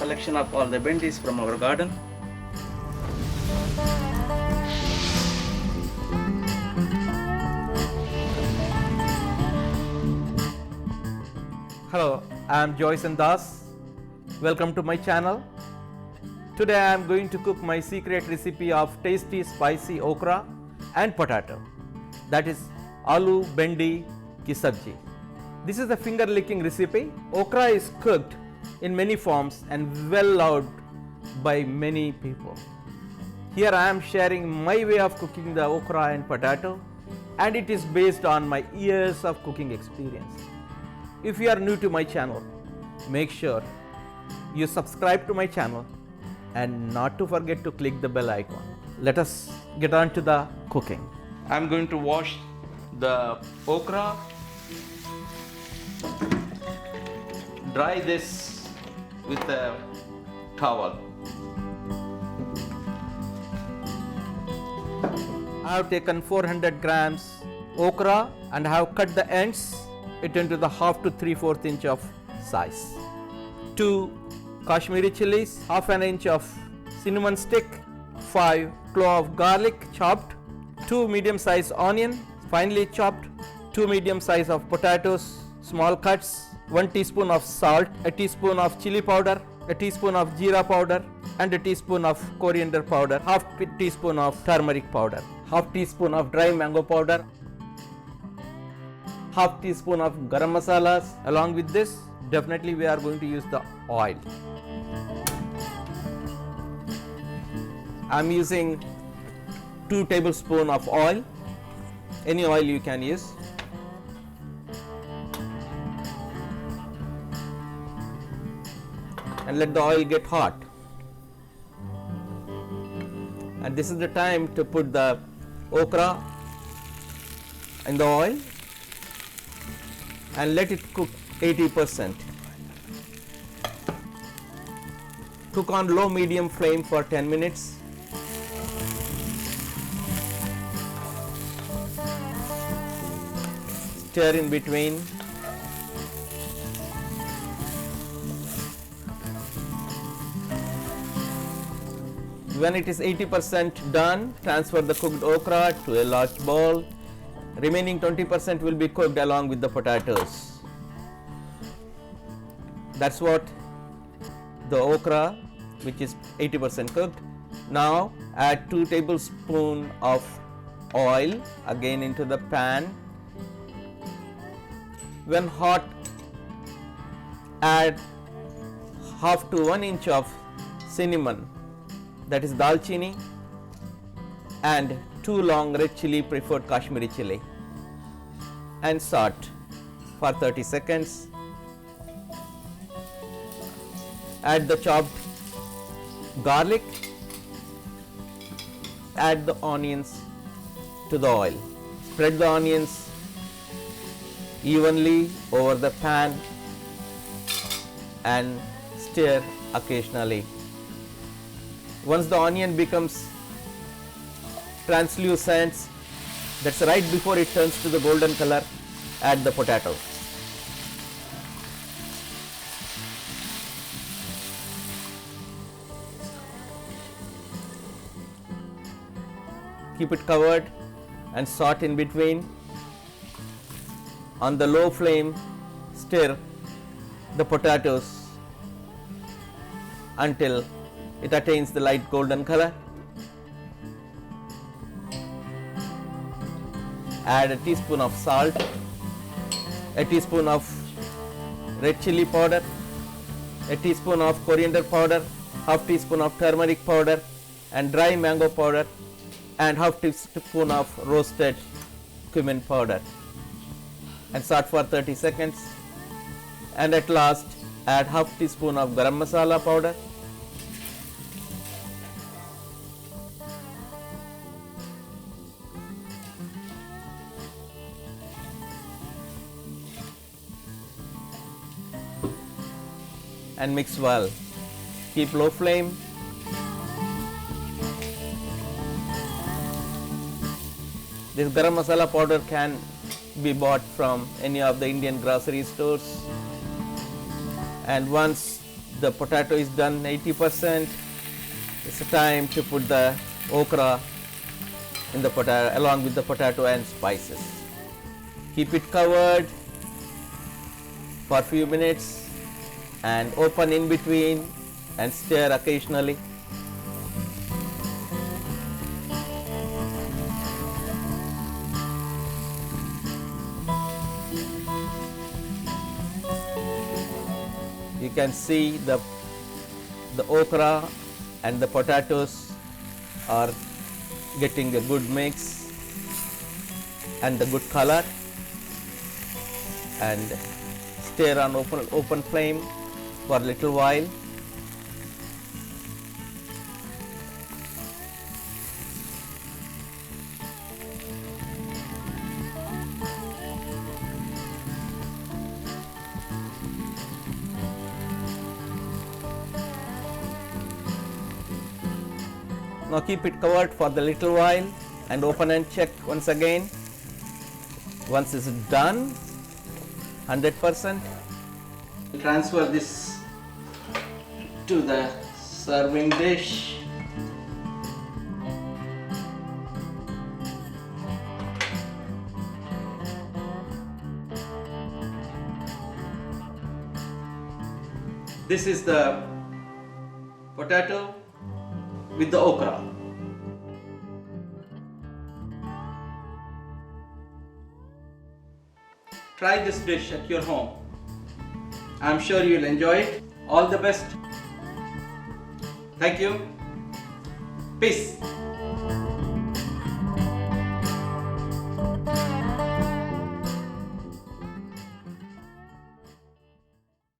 selection of all the bendis from our garden. Hello, I am Joyson Das. Welcome to my channel. Today I am going to cook my secret recipe of tasty spicy okra and potato, that is aloo bendi ki sabji. This is a finger licking recipe. Okra is cooked in many forms and well loved by many people. Here I am sharing my way of cooking the okra and potato, and it is based on my years of cooking experience. If you are new to my channel, make sure you subscribe to my channel and not to forget to click the bell icon. Let us get on to the cooking. I'm going to wash the okra, dry this with a towel. I have taken 400 grams okra and I have cut the ends it into the half to 3/4 inch of size. 2 Kashmiri chilies, half an inch of cinnamon stick, 5 cloves of garlic chopped, 2 medium sized onion finely chopped, 2 medium size of potatoes small cuts, 1 teaspoon of salt, a teaspoon of chili powder, a teaspoon of jeera powder and a teaspoon of coriander powder, half teaspoon of turmeric powder, half teaspoon of dry mango powder, half teaspoon of garam masalas. Along with this, definitely we are going to use the oil. I am using 2 tablespoons of oil, any oil you can use. And let the oil get hot. And this is the time to put the okra in the oil and let it cook 80%. Cook on low medium flame for 10 minutes. Stir in between. When it is 80% done, transfer the cooked okra to a large bowl. Remaining 20% will be cooked along with the potatoes. That's what the okra, which is 80% cooked. Now add 2 tablespoons of oil again into the pan. When hot, add half to 1 inch of cinnamon, that is dalchini, and 2 long red chili, preferred Kashmiri chili, and saute for 30 seconds. Add the chopped garlic, add the onions to the oil. Spread the onions evenly over the pan and stir occasionally. Once the onion becomes translucent, that's right before it turns to the golden color, add the potato. Keep it covered and saute in between. On the low flame, stir the potatoes until it attains the light golden color. Add a teaspoon of salt, a teaspoon of red chili powder, a teaspoon of coriander powder, half teaspoon of turmeric powder and dry mango powder, and half teaspoon of roasted cumin powder, and saute for 30 seconds. And at last add half teaspoon of garam masala powder, and mix well. Keep low flame. This garam masala powder can be bought from any of the Indian grocery stores. And once the potato is done 80%, it's time to put the okra in the potato along with the potato and spices. Keep it covered for a few minutes and open in between and stir occasionally. You can see the okra and the potatoes are getting a good mix and the good color, and stir on open flame for a little while. Now keep it covered for the little while and open and check once again. Once it's done 100%, transfer this to the serving dish. This is the potato with the okra. Try this dish at your home. I'm sure you'll enjoy it. All the best. Thank you. Peace.